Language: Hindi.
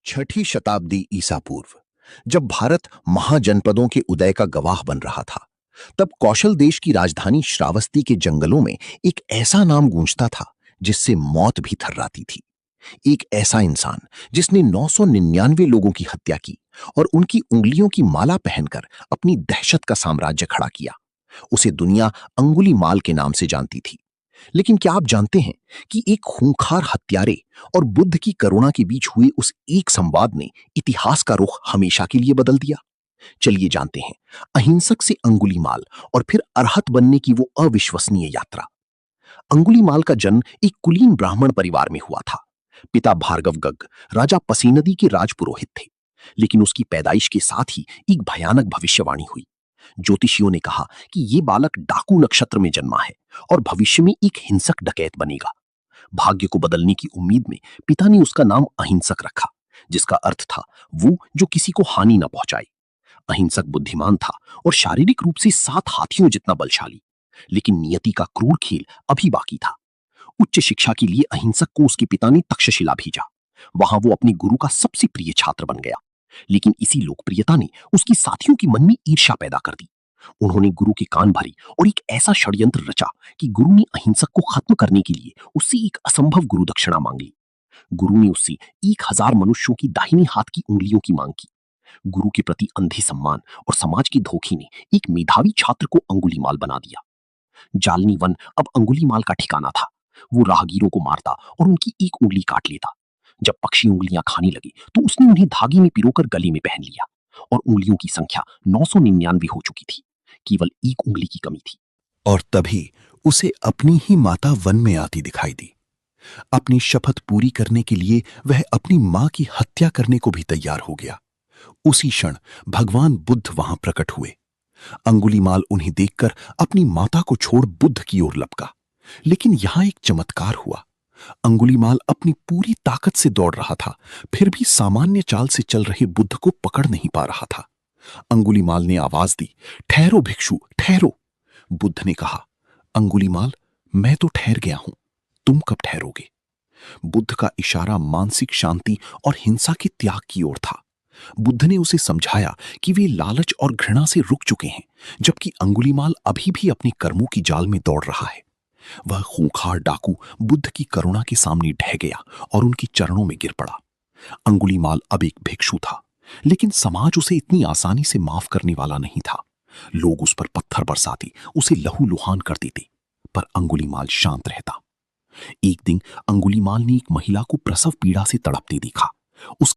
छठी शताब्दी ईसा पूर्व, जब भारत महाजनपदों के उदय का गवाह बन रहा था, तब कौशल देश की राजधानी श्रावस्ती के जंगलों में एक ऐसा नाम गूंजता था जिससे मौत भी थर्राती थी। एक ऐसा इंसान जिसने 999 लोगों की हत्या की और उनकी उंगलियों की माला पहनकर अपनी दहशत का साम्राज्य खड़ा किया। उसे दुनिया अंगुलीमाल के नाम से जानती थी। लेकिन क्या आप जानते हैं कि एक खूंखार हत्यारे और बुद्ध की करुणा के बीच हुए उस एक संवाद ने इतिहास का रुख हमेशा के लिए बदल दिया? चलिए जानते हैं अहिंसक से अंगुलीमाल और फिर अरहत बनने की वो अविश्वसनीय यात्रा। अंगुलीमाल का जन्म एक कुलीन ब्राह्मण परिवार में हुआ था। पिता भार्गव गग राजा पसीनदी के राजपुरोहित थे। लेकिन उसकी पैदाइश के साथ ही एक भयानक भविष्यवाणी हुई। ज्योतिषियों ने कहा कि ये बालक डाकू नक्षत्र में जन्मा है और भविष्य में एक हिंसक डकैत बनेगा। भाग्य को बदलने की उम्मीद में पिता ने उसका नाम अहिंसक रखा, जिसका अर्थ था वो जो किसी को हानि न पहुंचाए। अहिंसक बुद्धिमान था और शारीरिक रूप से 7 हाथियों जितना बलशाली। लेकिन नियति का क्रूर खेल अभी बाकी था। उच्च शिक्षा के लिए अहिंसक को उसके पिता ने तक्षशिला भेजा। वहां वो अपने गुरु का सबसे प्रिय छात्र बन गया। लेकिन इसी लोकप्रियता ने उसकी साथियों के मन में ईर्ष्या पैदा कर दी। उन्होंने गुरु के कान भरी और एक ऐसा षड्यंत्र रचा कि गुरु ने अहिंसक को खत्म करने के लिए उससे एक असंभव गुरु दक्षिणा मांग ली। गुरु ने उससे 1000 मनुष्यों की दाहिने हाथ की उंगलियों की मांग की। गुरु के प्रति अंधे सम्मान और समाज की धोखे ने एक मेधावी छात्र को अंगुलीमाल बना दिया। जालनी वन अब अंगुलीमाल का ठिकाना था। वो राहगीरों को मारता और उनकी एक उंगली काट लेता। जब पक्षी उंगलियां खाने लगे तो उसने उन्हें धागे में पिरोकर गले में पहन लिया और उंगलियों की संख्या 999 हो चुकी थी। केवल एक उंगली की कमी थी। और तभी उसे अपनी ही माता वन में आती दिखाई दी। अपनी शपथ पूरी करने के लिए वह अपनी मां की हत्या करने को भी तैयार हो गया। उसी क्षण भगवान बुद्ध वहां प्रकट हुए। अंगुलीमाल उन्हें देखकर अपनी माता को छोड़ बुद्ध की ओर लपका। लेकिन यहां एक चमत्कार हुआ। अंगुलीमाल अपनी पूरी ताकत से दौड़ रहा था, फिर भी सामान्य चाल से चल रहे बुद्ध को पकड़ नहीं पा रहा था। अंगुलीमाल ने आवाज दी, ठहरो भिक्षु, ठहरो। बुद्ध ने कहा, अंगुलीमाल, मैं तो ठहर गया हूं, तुम कब ठहरोगे? बुद्ध का इशारा मानसिक शांति और हिंसा के त्याग की ओर था। बुद्ध ने उसे समझाया कि वे लालच और घृणा से रुक चुके हैं, जबकि अंगुलीमाल अभी भी अपने कर्मों की जाल में दौड़ रहा है। वह खूंखार डाकू बुद्ध की करुणा के सामने ढह गया और उनके चरणों में गिर पड़ा। अंगुलीमाल अब एक भिक्षु था, लेकिन समाज उसे इतनी आसानी से माफ करने वाला नहीं था। लोग उस पर पत्थर बरसाते, उसे लहूलुहान कर देते, पर अंगुलीमाल शांत रहता। एक दिन अंगुलीमाल ने एक महिला को प्रसव पीड़ा से तड़पते देखा। उस